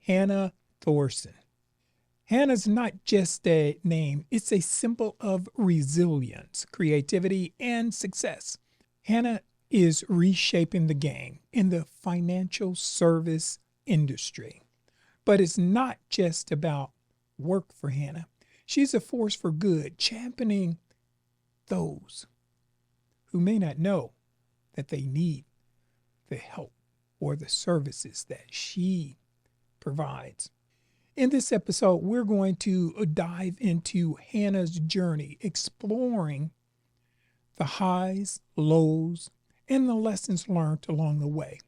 Hannah Thorsen. Hannah's not just a name, it's a symbol of resilience, creativity, and success. Hannah is reshaping the game in the financial service industry. But it's not just about work for Hannah. She's a force for good, championing those who may not know that they need the help or the services that she provides. In this episode, we're going to dive into Hannah's journey, exploring the highs, lows, and the lessons learned along the way.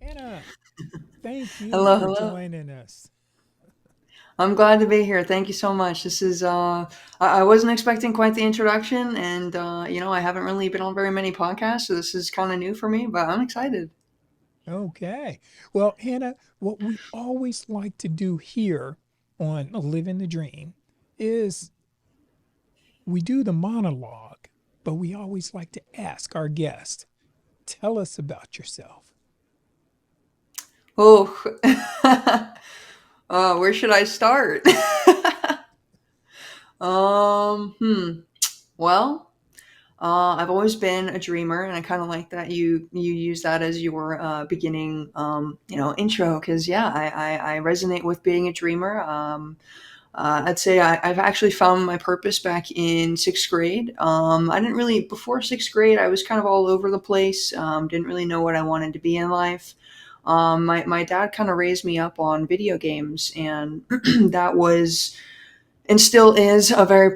Hannah, thank you Hello, for hello. joining us. I'm glad to be here. Thank you so much. I wasn't expecting quite the introduction, and I haven't really been on very many podcasts, so this is kind of new for me, but I'm excited. Okay. Well, Hannah, what we always like to do here on Living the Dream is we do the monologue, but we always like to ask our guest, tell us about yourself. Oh, where should I start? um, hmm. Well, I've always been a dreamer, and I kind of like that you use that as your beginning, intro. Because yeah, I resonate with being a dreamer. I'd say I've actually found my purpose back in sixth grade. I didn't really, before sixth grade, I was kind of all over the place. Didn't really know what I wanted to be in life. My dad kind of raised me up on video games, and that was and still is a very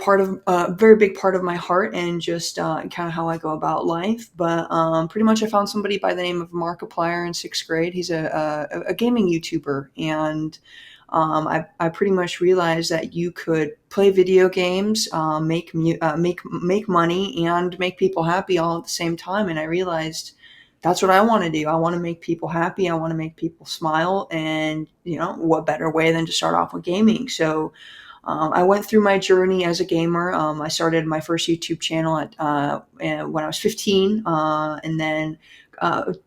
big part of my heart and just kind of how I go about life. But pretty much, I found somebody by the name of Markiplier in sixth grade. He's a gaming YouTuber, and I pretty much realized that you could play video games, make money, and make people happy all at the same time. And I realized that's what I want to do. I want to make people happy. I want to make people smile. And what better way than to start off with gaming? So I went through my journey as a gamer. I started my first YouTube channel when I was 15, and then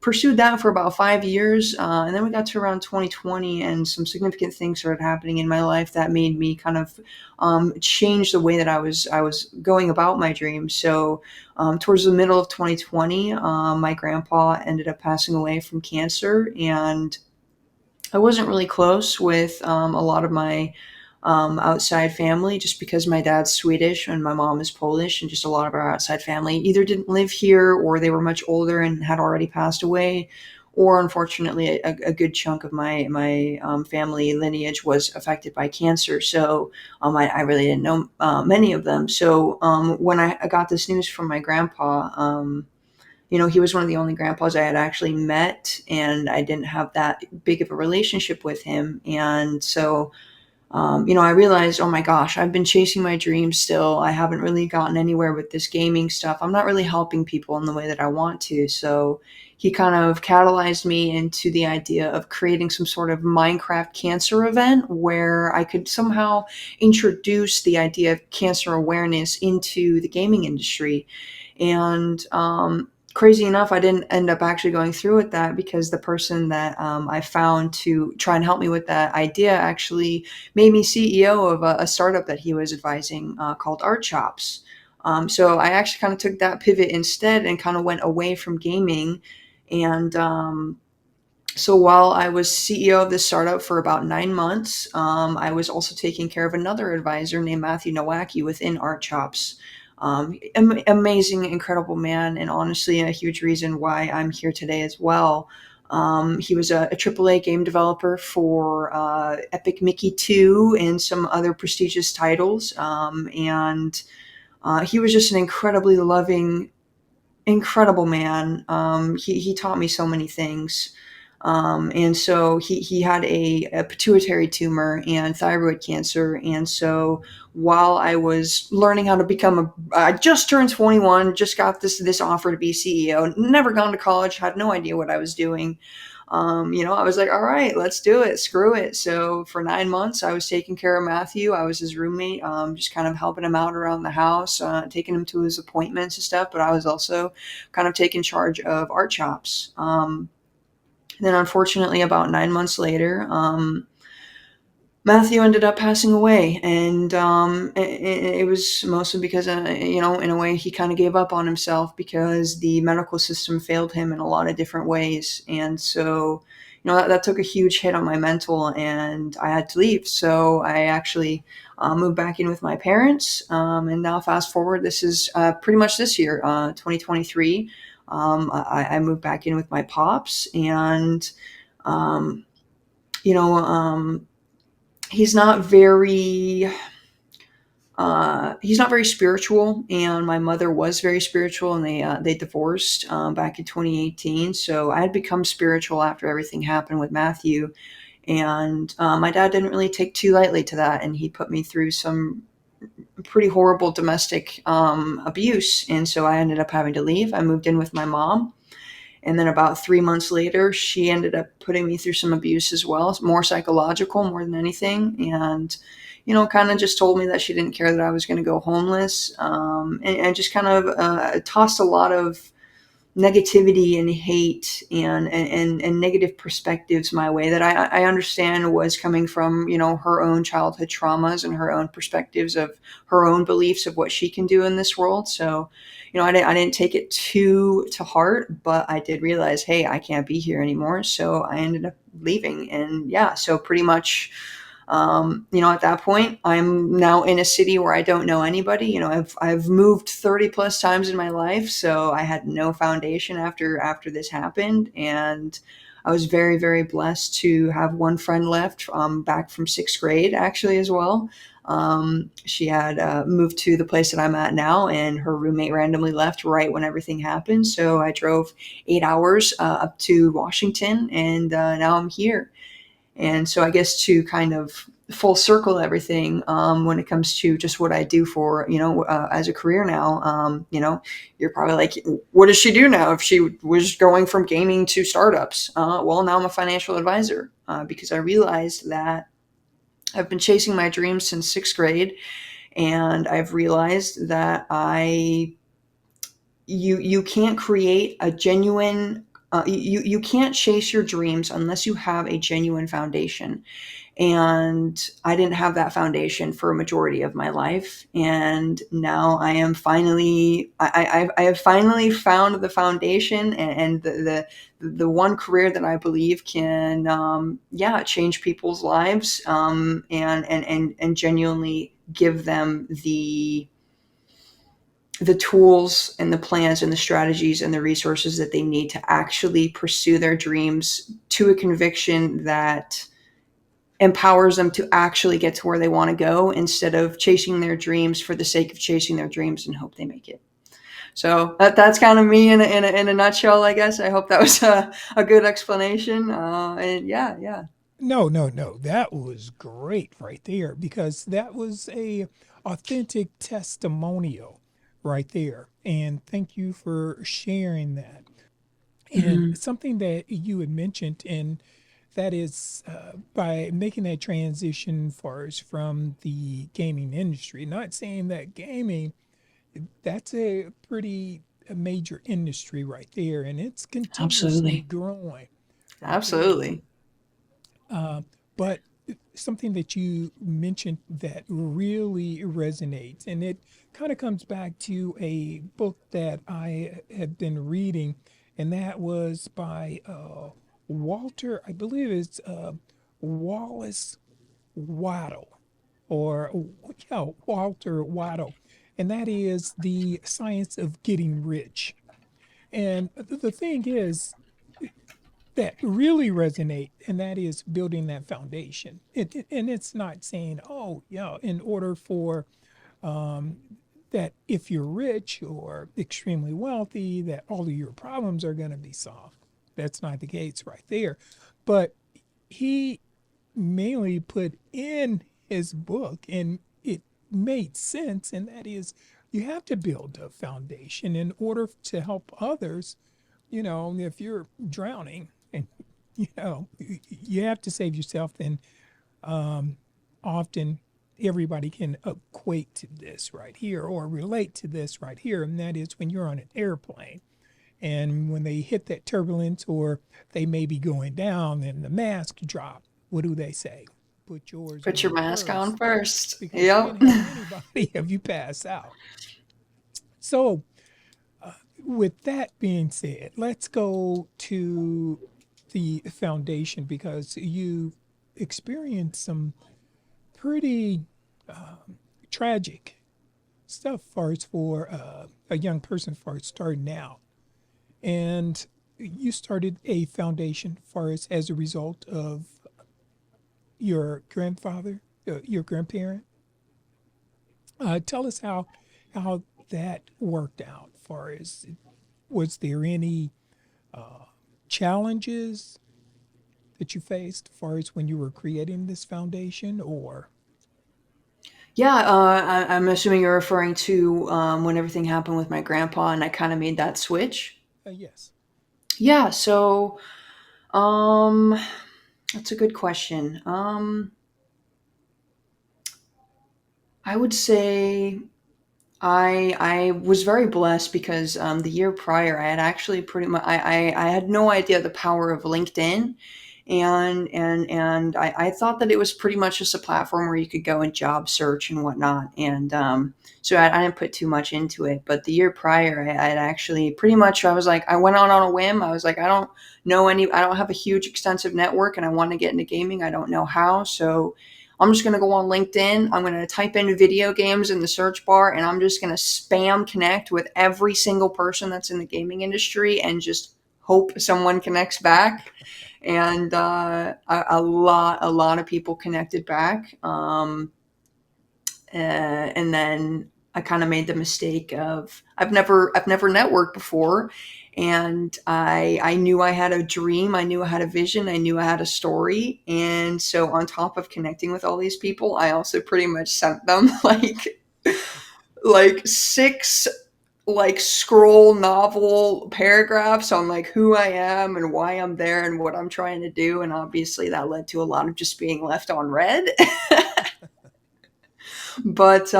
pursued that for about 5 years. And then we got to around 2020, and some significant things started happening in my life that made me kind of change the way that I was going about my dreams. So towards the middle of 2020, my grandpa ended up passing away from cancer, and I wasn't really close with a lot of my outside family just because my dad's Swedish and my mom is Polish, and just a lot of our outside family either didn't live here or they were much older and had already passed away. Or unfortunately, a good chunk of my family lineage was affected by cancer. So I really didn't know many of them. So when I got this news from my grandpa, he was one of the only grandpas I had actually met, and I didn't have that big of a relationship with him. And so, I realized, oh my gosh, I've been chasing my dreams still. I haven't really gotten anywhere with this gaming stuff. I'm not really helping people in the way that I want to. So he kind of catalyzed me into the idea of creating some sort of Minecraft cancer event where I could somehow introduce the idea of cancer awareness into the gaming industry. And crazy enough, I didn't end up actually going through with that because the person that I found to try and help me with that idea actually made me CEO of a startup that he was advising called Art Shops. So I actually kind of took that pivot instead and kind of went away from gaming. And so while I was CEO of this startup for about 9 months, I was also taking care of another advisor named Matthew Nowacki within Art Chops. Amazing, incredible man, and honestly, a huge reason why I'm here today as well. He was a AAA game developer for Epic Mickey 2 and some other prestigious titles. And he was just an incredibly loving, incredible man. He taught me so many things. And so he had a pituitary tumor and thyroid cancer. And so while I was learning how to I just turned 21, just got this offer to be CEO, never gone to college, had no idea what I was doing. I was like, all right, let's do it. Screw it. So for 9 months, I was taking care of Matthew. I was his roommate, just kind of helping him out around the house, taking him to his appointments and stuff. But I was also kind of taking charge of art shops. Then, unfortunately, about 9 months later, Matthew ended up passing away, and it was mostly because, in a way, he kind of gave up on himself because the medical system failed him in a lot of different ways, and so, that took a huge hit on my mental, and I had to leave. So I actually moved back in with my parents, and now fast forward, this is pretty much this year, 2023. I moved back in with my pops, and um, you know. He's not very he's not very spiritual, and my mother was very spiritual, and they divorced back in 2018. So I had become spiritual after everything happened with Matthew, and my dad didn't really take too lightly to that, and he put me through some pretty horrible domestic abuse, and so I ended up having to leave. I moved in with my mom. And then about 3 months later, she ended up putting me through some abuse as well, more psychological more than anything. And, kind of just told me that she didn't care that I was going to go homeless, and just kind of tossed a lot of negativity and hate and negative perspectives my way that I understand was coming from, her own childhood traumas and her own perspectives of her own beliefs of what she can do in this world. So, I didn't take it too to heart, but I did realize, hey, I can't be here anymore. So I ended up leaving. And yeah, so pretty much, at that point, I'm now in a city where I don't know anybody. I've moved 30 plus times in my life, so I had no foundation after this happened, and I was very, very blessed to have one friend left, back from sixth grade, actually, as well. She had moved to the place that I'm at now, and her roommate randomly left right when everything happened. So I drove 8 hours up to Washington, and now I'm here. And so I guess to kind of full circle everything, when it comes to just what I do for, as a career now, you're probably like, what does she do now if she was going from gaming to startups? Well, now I'm a financial advisor, because I realized that I've been chasing my dreams since sixth grade, and I've realized that you can't create a genuine you can't chase your dreams unless you have a genuine foundation. And I didn't have that foundation for a majority of my life, and now I am finally I have finally found the foundation, and the one career that I believe can, change people's lives, and genuinely give them the tools and the plans and the strategies and the resources that they need to actually pursue their dreams to a conviction that empowers them to actually get to where they want to go, instead of chasing their dreams for the sake of chasing their dreams and hope they make it. So that's kind of me in a nutshell, I guess. I hope that was a good explanation. And yeah, yeah. No, no, no. That was great right there because that was a authentic testimonial right there. And thank you for sharing that. And Mhm. something that you had mentioned, and that is by making that transition far as from the gaming industry. Not saying that gaming, that's a pretty a major industry right there, and it's continuously Absolutely. growing right there. Absolutely. But something that you mentioned that really resonates, and it kind of comes back to a book that I had been reading, and that was by Walter, I believe it's Wallace Waddle, or yeah, Walter Waddle, and that is The Science of Getting Rich. And the thing is, that really resonate, and that is building that foundation. And it's not saying, oh, yeah, in order for um, that if you're rich or extremely wealthy, that all of your problems are going to be solved. That's not the case right there. But he mainly put in his book, and it made sense, and that is you have to build a foundation in order to help others. If you're drowning and you have to save yourself, then often everybody can equate to this right here or relate to this right here, and that is when you're on an airplane and when they hit that turbulence or they may be going down and the mask drop, what do they say? Put yours Put your on mask on first, first. because you Yep. can't help anybody if you pass out. So, with that being said, let's go to the foundation, because you experienced some pretty tragic stuff far as for a young person far as starting out. And you started a foundation far as a result of your grandfather, your grandparent. Tell us how that worked out. Far as was there any challenges that you faced, far as when you were creating this foundation, or Yeah, I'm assuming you're referring to when everything happened with my grandpa and I kind of made that switch. yes? Yeah, so um, that's a good question. I would say I was very blessed because the year prior I had actually pretty much I had no idea the power of LinkedIn, and I thought that it was pretty much just a platform where you could go and job search and whatnot, and so I didn't put too much into it. But the year prior I had actually pretty much I was like I went on a whim. I was like I don't have a huge extensive network and I want to get into gaming. I don't know how, so I'm just going to go on LinkedIn. I'm going to type in video games in the search bar and I'm just going to spam connect with every single person that's in the gaming industry and just hope someone connects back. And a lot of people connected back. And then I kind of made the mistake of I've never networked before, and I knew I had a dream, I knew I had a vision, I knew I had a story, and so on top of connecting with all these people, I also pretty much sent them like six like scroll novel paragraphs on like who I am and why I'm there and what I'm trying to do, and obviously that led to a lot of just being left on red. But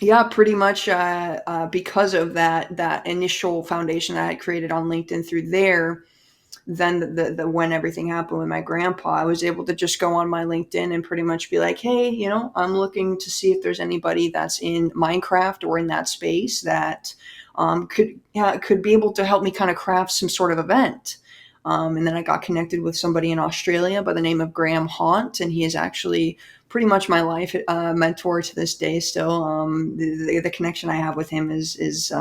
yeah, pretty much because of that initial foundation that I had created on LinkedIn through there, then when everything happened with my grandpa, I was able to just go on my LinkedIn and pretty much be like, hey, I'm looking to see if there's anybody that's in Minecraft or in that space that could be able to help me kind of craft some sort of event. And then I got connected with somebody in Australia by the name of Graham Haunt, and he is actually pretty much my life mentor to this day. Still, the connection I have with him is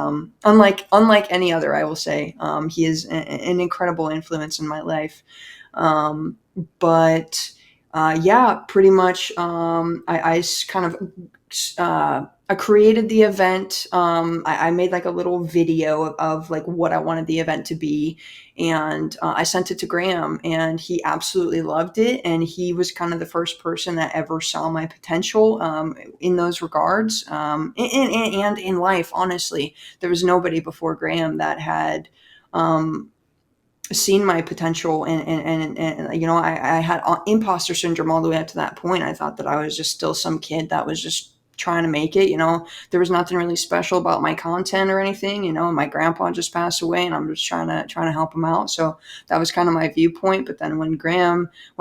unlike any other. I will say he is an incredible influence in my life. But yeah, pretty much I kind of I created the event. I made like a little video of like what I wanted the event to be, and I sent it to Graham, and he absolutely loved it. And he was kind of the first person that ever saw my potential in those regards, and in life. Honestly, there was nobody before Graham that had. Seen my potential, and I had imposter syndrome all the way up to that point. I thought that I was just still some kid that was just trying to make it. There was nothing really special about my content or anything. My grandpa just passed away and I'm just trying to help him out. So that was kind of my viewpoint. But then when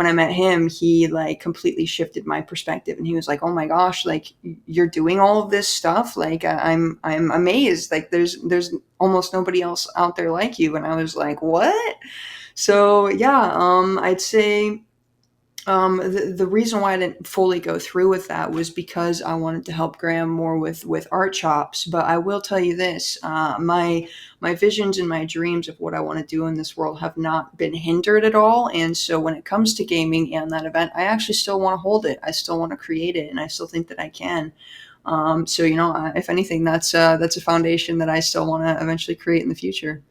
I met him, he like completely shifted my perspective, and he was like, oh my gosh, like you're doing all of this stuff, like I'm amazed, like there's almost nobody else out there like you. And I was like, what? So yeah, I'd say the reason why I didn't fully go through with that was because I wanted to help Graham more with art chops. But I will tell you this: my visions and my dreams of what I want to do in this world have not been hindered at all. And so when it comes to gaming and that event, I actually still want to hold it. I still want to create it, and I still think that I can. So if anything, that's a foundation that I still want to eventually create in the future.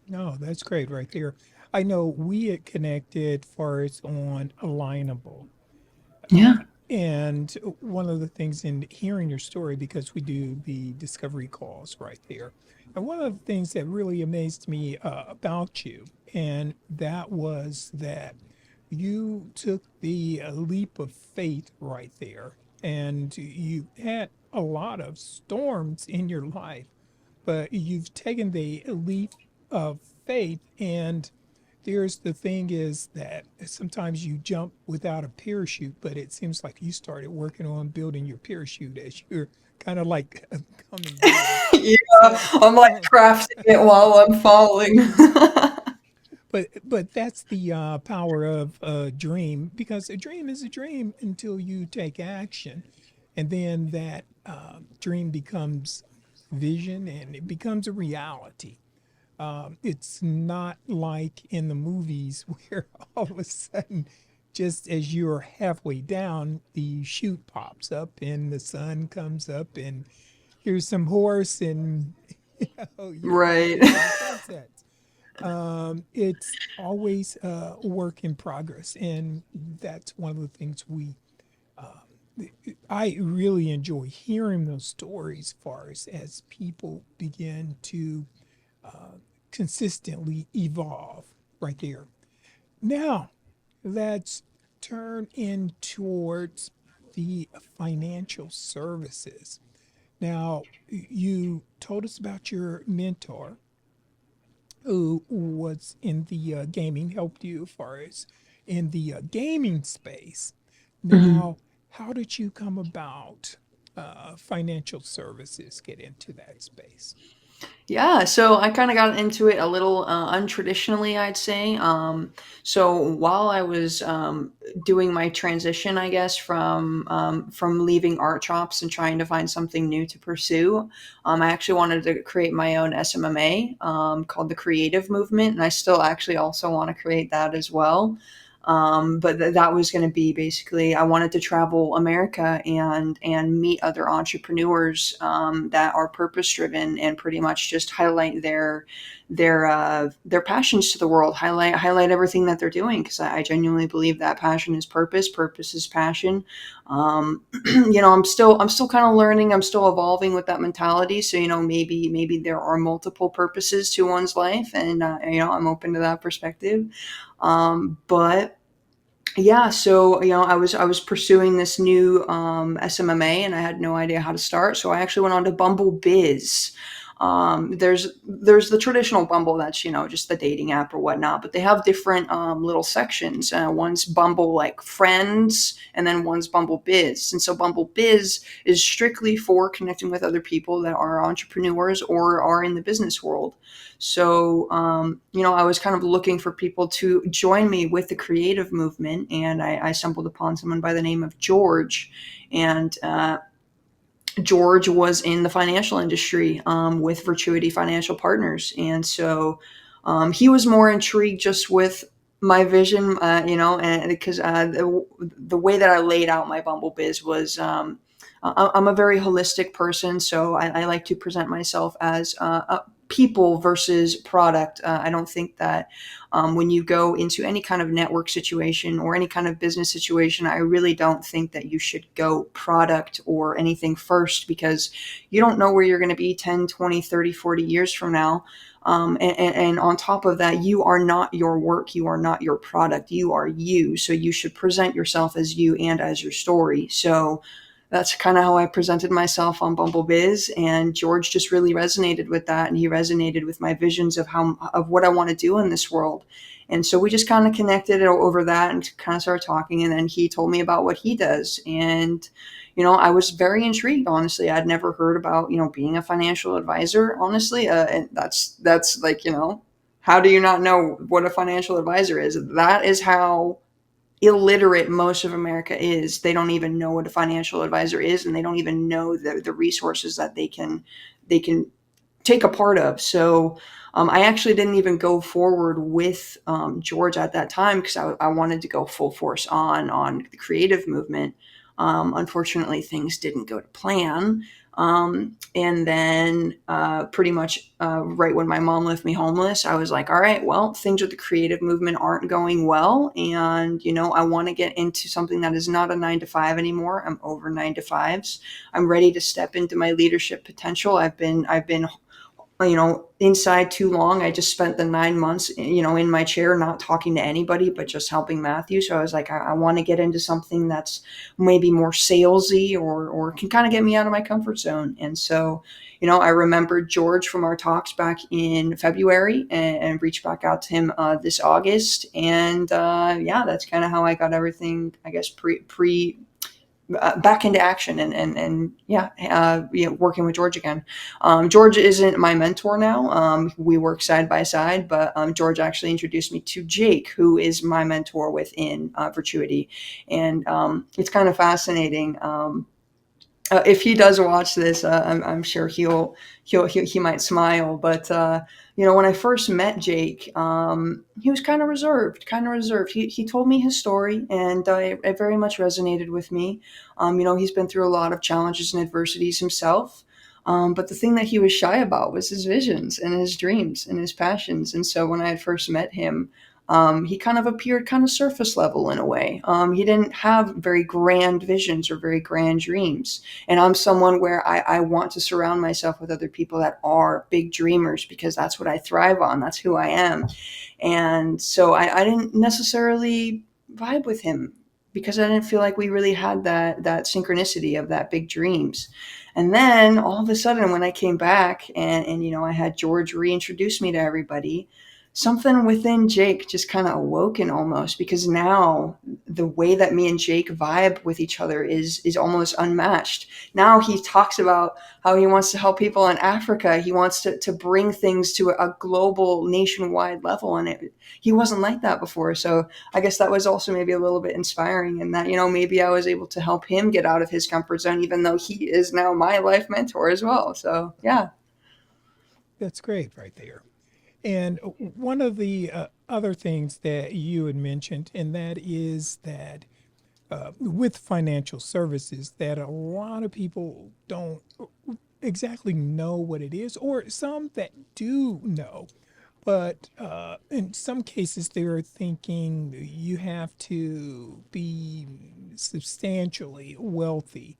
No, that's great right there. I know we had connected first on Alignable. Uh, Yeah. and one of the things in hearing your story, because we do the discovery calls right there, and one of the things that really amazed me about you, and that was that you took the leap of faith right there, and you had a lot of storms in your life, but you've taken the leap of faith. And there's the thing is that sometimes you jump without a parachute, but it seems like you started working on building your parachute as you're kind of like coming down. Yeah, So, I'm like crafting it while I'm falling. but that's the power of a dream, because a dream is a dream until you take action, and then that dream becomes vision and it becomes a reality. It's not like in the movies where all of a sudden, just as you're halfway down, the chute pops up and the sun comes up and here's some horse and you're off Right. into the sunset. It's always a work in progress, and that's one of the things I really enjoy hearing those stories, far as people begin to consistently evolve right there. Now, let's turn in towards the financial services. Now, you told us about your mentor who was in the gaming, helped you as far as in the gaming space. Mhm. Now, how did you come about financial services, get into that space? Yeah, so I kind of got into it a little untraditionally, I'd say. So while I was doing my transition, I guess from leaving art shops and trying to find something new to pursue, I actually wanted to create my own SMMA called the Creative Movement, and I still actually also want to create that as well. But that was going to be basically I wanted to travel America and meet other entrepreneurs that are purpose driven and pretty much just highlight their passions to the world, highlight everything that they're doing, because I genuinely believe that passion is purpose, purpose is passion. I'm still kind of learning, I'm still evolving with that mentality. So maybe there are multiple purposes to one's life, and I'm open to that perspective. But yeah, so I was pursuing this new SMMA, and I had no idea how to start. So I actually went on to Bumble Biz. There's the traditional Bumble, that's just the dating app or whatnot, but they have different little sections. One's Bumble like Friends, and then one's Bumble Biz. And so Bumble Biz is strictly for connecting with other people that are entrepreneurs or are in the business world. So, I was kind of looking for people to join me with the creative movement, and I stumbled upon someone by the name of George. And George was in the financial industry with Virtuity Financial Partners. And so he was more intrigued just with my vision, and because the way that I laid out my Bumble Biz was. I'm a very holistic person, so I like to present myself as people versus product. I don't think that when you go into any kind of network situation or any kind of business situation, I really don't think that you should go product or anything first, because you don't know where you're going to be 10, 20, 30, 40 years from now. And on top of that, you are not your work. You are not your product. You are you. So you should present yourself as you and as your story. So that's kind of how I presented myself on Bumble Biz, and George just really resonated with that, and he resonated with my visions of what I want to do in this world. And so we just kind of connected over that and kind of started talking, and then he told me about what he does. And I was very intrigued, honestly. I'd never heard about being a financial advisor, honestly. And that's like, how do you not know what a financial advisor is? That is how illiterate most of America is. They don't even know what a financial advisor is, and they don't even know the resources that they can take a part of. So I actually didn't even go forward with George at that time, because I wanted to go full force on the creative movement. Unfortunately, things didn't go to plan. And then pretty much right when my mom left me homeless, I was like, all right, well, things with the creative movement aren't going well. And, I want to get into something that is not a 9 to 5 anymore. I'm over 9 to 5s. I'm ready to step into my leadership potential. I've been inside too long. I just spent the 9 months, in my chair, not talking to anybody, but just helping Matthew. So I was like, I want to get into something that's maybe more salesy or can kind of get me out of my comfort zone. And so, I remembered George from our talks back in February and reached back out to him this August. And yeah, that's kind of how I got everything, I guess, back into action and yeah, working with George again. George isn't my mentor now. We work side by side, but George actually introduced me to Jake, who is my mentor within Virtuity, and it's kind of fascinating. If he does watch this, I'm sure he might smile. But when I first met Jake, he was kind of reserved, He told me his story, and it very much resonated with me. He's been through a lot of challenges and adversities himself. But the thing that he was shy about was his visions and his dreams and his passions. And so when I had first met him, he kind of appeared kind of surface level in a way. He didn't have very grand visions or very grand dreams. And I'm someone where I want to surround myself with other people that are big dreamers, because that's what I thrive on. That's who I am. And so I didn't necessarily vibe with him because I didn't feel like we really had that synchronicity of that big dreams. And then all of a sudden, when I came back and I had George reintroduce me to everybody, something within Jake just kind of awoken almost, because now the way that me and Jake vibe with each other is almost unmatched. Now he talks about how he wants to help people in Africa. He wants to bring things to a global, nationwide level. And he wasn't like that before. So I guess that was also maybe a little bit inspiring in that, maybe I was able to help him get out of his comfort zone, even though he is now my life mentor as well. So yeah. That's great right there. And one of the other things that you had mentioned, and that is that with financial services, that a lot of people don't exactly know what it is, or some that do know. But in some cases, they're thinking you have to be substantially wealthy,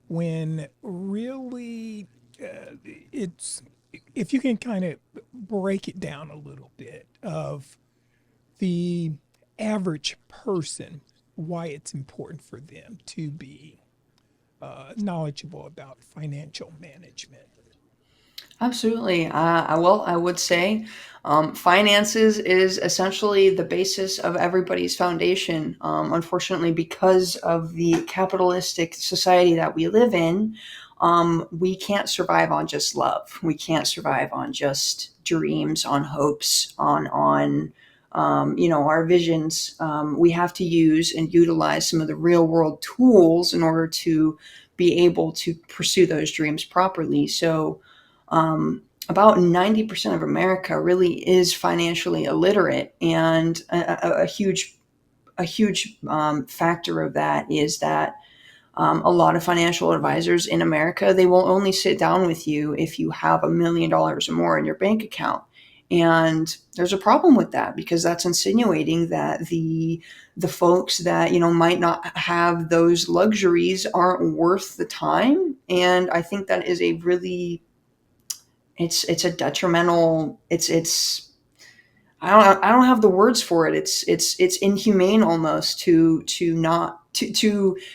when really it's, if you can kind of break it down a little bit of the average person, why it's important for them to be knowledgeable about financial management. Absolutely. I would say finances is essentially the basis of everybody's foundation. Unfortunately, because of the capitalistic society that we live in, we can't survive on just love. We can't survive on just dreams, on hopes, on our visions. We have to use and utilize some of the real world tools in order to be able to pursue those dreams properly. So about 90% of America really is financially illiterate, and a huge factor of that is that a lot of financial advisors in America, they will only sit down with you if you have $1 million or more in your bank account. And there's a problem with that, because that's insinuating that the folks that might not have those luxuries aren't worth the time. And I think that is a really, it's a detrimental, it's I don't have the words for it. It's inhumane almost to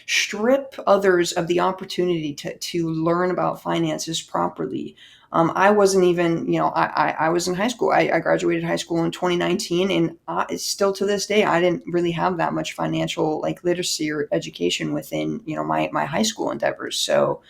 strip others of the opportunity to learn about finances properly. I wasn't even, I was in high school. I graduated high school in 2019, and still to this day, I didn't really have that much financial literacy or education within, my high school endeavors. So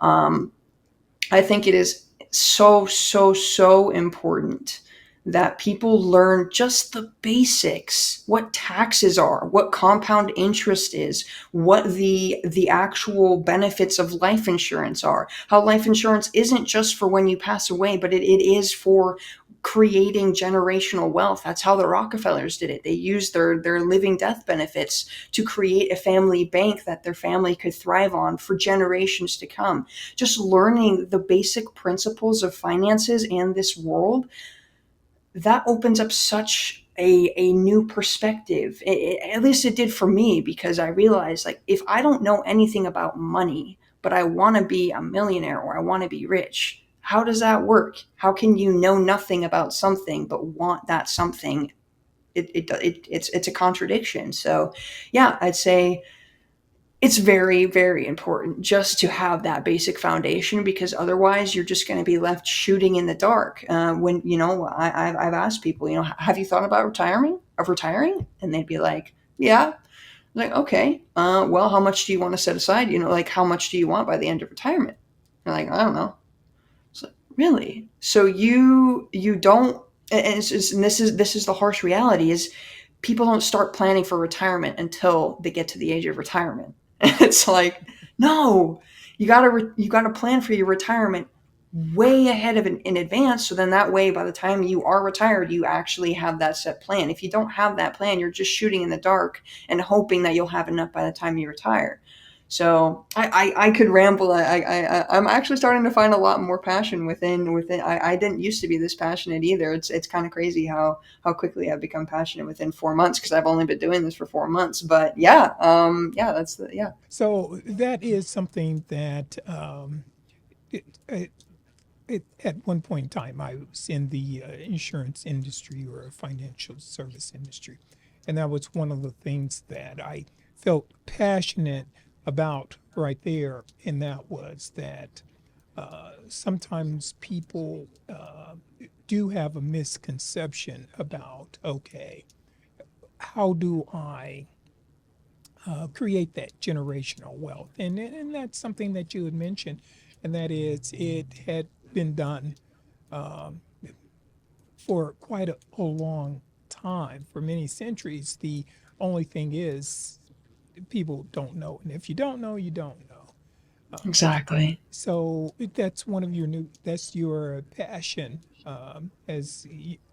I think it is so, so, so important that people learn just the basics, what taxes are, what compound interest is, what the actual benefits of life insurance are, how life insurance isn't just for when you pass away, but it is for creating generational wealth. That's how the Rockefellers did it. They used their living death benefits to create a family bank that their family could thrive on for generations to come. Just learning the basic principles of finances and this world, that opens up such a new perspective. At least it did for me, because I realized, like, if I don't know anything about money, but I want to be a millionaire or I want to be rich, how does that work? How can you know nothing about something but want that something? It's a contradiction. So yeah, I'd say it's very, very important just to have that basic foundation, because otherwise you're just going to be left shooting in the dark. When, I've asked people, have you thought about retiring? And they'd be like, yeah. Like, okay, well, how much do you want to set aside? Like, how much do you want by the end of retirement? They're like, I don't know. It's like, really? So you don't, and this is the harsh reality, is people don't start planning for retirement until they get to the age of retirement. And it's like, no, you gotta plan for your retirement way ahead of in advance. So then that way, by the time you are retired, you actually have that set plan. If you don't have that plan, you're just shooting in the dark and hoping that you'll have enough by the time you retire. So I could ramble. I'm actually starting to find a lot more passion within. I didn't used to be this passionate either. It's kind of crazy how quickly I've become passionate within 4 months, because I've only been doing this for 4 months. But yeah, yeah, that's the yeah. So that is something that it, it, at one point in time, I was in the insurance industry or financial service industry. And that was one of the things that I felt passionate about right there. And that was that sometimes people do have a misconception about, okay, how do I create that generational wealth? And that's something that you had mentioned, and that is it had been done um, for quite a long time, for many centuries. The only thing is, people don't know, and if you don't know, you don't know. Exactly. So that's one of that's your passion. As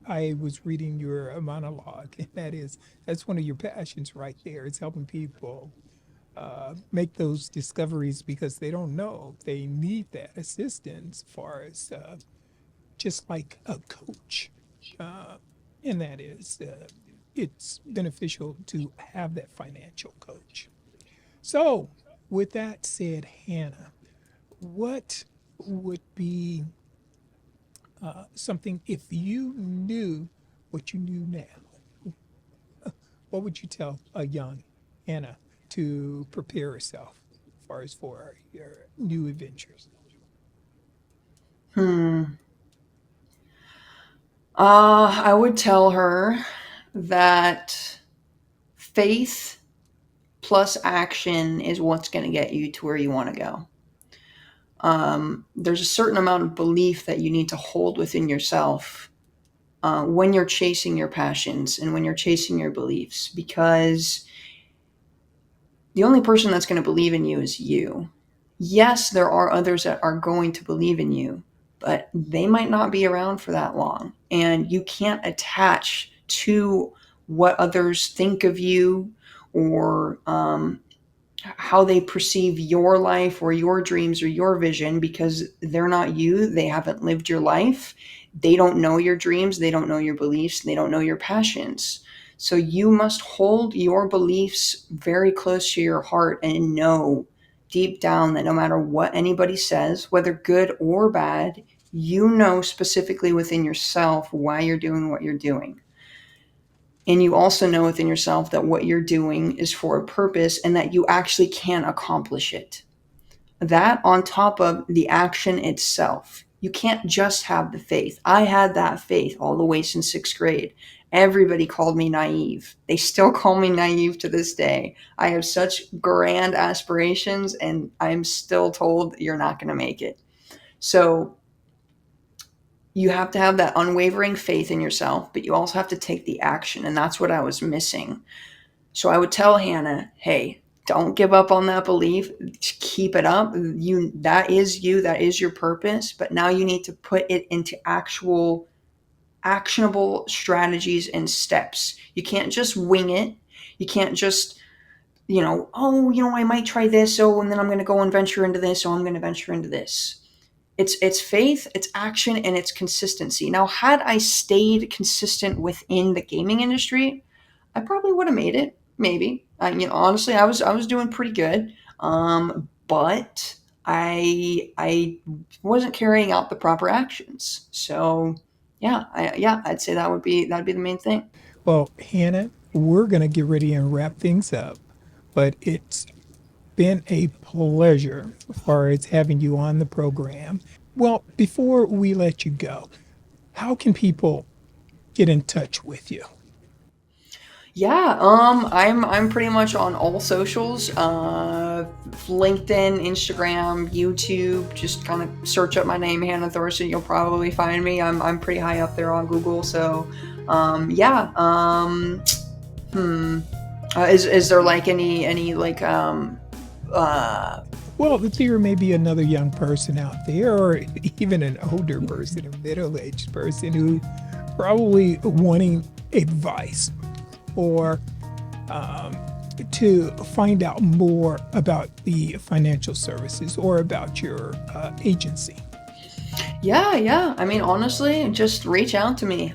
I was reading your monologue, and that's one of your passions right there. It's helping people make those discoveries because they don't know they need that assistance, as far as just like a coach. Uh, and that is, it's beneficial to have that financial coach. So, with that said, Hannah, what would be something, if you knew what you knew now, what would you tell a young Hannah to prepare herself as far as for your new adventures? Hmm. I would tell her that faith plus action is what's going to get you to where you want to go. There's a certain amount of belief that you need to hold within yourself when you're chasing your passions and when you're chasing your beliefs, because the only person that's going to believe in you is you. Yes, there are others that are going to believe in you, but they might not be around for that long. And you can't attach to what others think of you, or how they perceive your life or your dreams or your vision, because they're not you. They haven't lived your life. They don't know your dreams. They don't know your beliefs. They don't know your passions. So you must hold your beliefs very close to your heart and know deep down that no matter what anybody says, whether good or bad, you know specifically within yourself why you're doing what you're doing. And you also know within yourself that what you're doing is for a purpose and that you actually can accomplish it. That on top of the action itself. You can't just have the faith. I had that faith all the way since sixth grade. Everybody called me naive. They still call me naive to this day. I have such grand aspirations, and I'm still told you're not going to make it. So you have to have that unwavering faith in yourself, but you also have to take the action. And that's what I was missing. So I would tell Hannah, hey, don't give up on that belief. Keep it up. That is you. That is your purpose. But now you need to put it into actual actionable strategies and steps. You can't just wing it. You can't just, I might try this. Oh, and then I'm going to go and venture into this. So I'm going to venture into this. It's faith, it's action, and it's consistency. Now, had I stayed consistent within the gaming industry, I probably would have made it. Maybe. Honestly, I was doing pretty good. But I wasn't carrying out the proper actions. So yeah, I'd say that'd be the main thing. Well, Hannah, we're going to get ready and wrap things up, but it's been a pleasure as far as having you on the program. Well, before we let you go, how can people get in touch with you? Yeah, I'm pretty much on all socials, LinkedIn, Instagram, YouTube. Just kind of search up my name, Hannah Thorsen. You'll probably find me. I'm pretty high up there on Google. So, yeah. Is there like any like Well, there may be another young person out there, or even an older person, a middle-aged person who probably wanting advice or to find out more about the financial services or about your agency? Yeah. I mean, honestly, just reach out to me.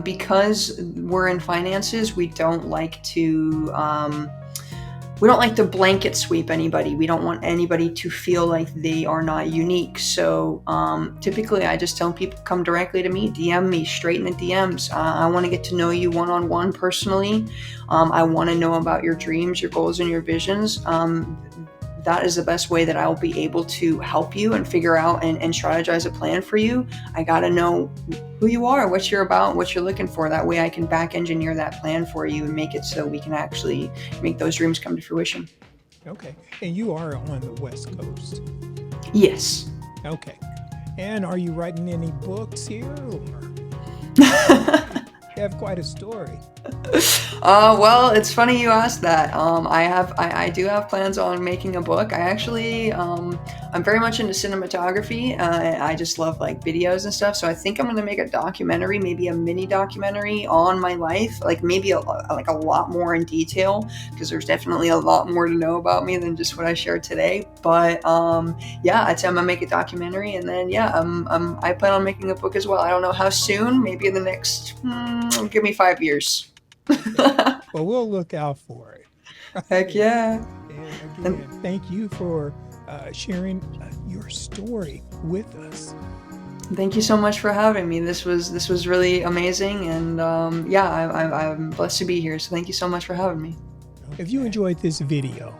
Because we're in finances, we don't like to blanket sweep anybody. We don't want anybody to feel like they are not unique. So typically, I just tell people come directly to me, DM me straight in the DMs. I want to get to know you one-on-one personally. I want to know about your dreams, your goals, and your visions. That is the best way that I'll be able to help you and figure out and strategize a plan for you. I got to know who you are, what you're about, what you're looking for. That way I can back engineer that plan for you and make it so we can actually make those dreams come to fruition. Okay. And you are on the West Coast. Yes. Okay. And are you writing any books here? Or you have quite a story. Well, it's funny you asked that. I do have plans on making a book. I'm very much into cinematography. I just love like videos and stuff. So I think I'm going to make a documentary, maybe a mini documentary on my life, like maybe a lot more in detail, because there's definitely a lot more to know about me than just what I shared today. But yeah, I'd say I'm gonna make a documentary, and then I plan on making a book as well. I don't know how soon. Maybe in the next, give me 5 years. Well, we'll look out for it. Heck yeah. And again, thank you for sharing your story with us. Thank you so much for having me. This was really amazing, and I'm blessed to be here. So thank you so much for having me. If you enjoyed this video,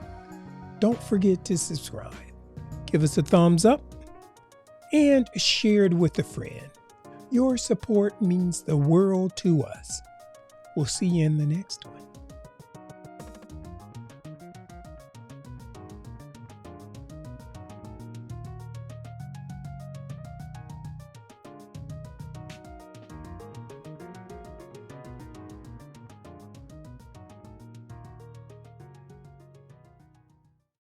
don't forget to subscribe, give us a thumbs up, and share it with a friend. Your support means the world to us. We'll see you in the next one.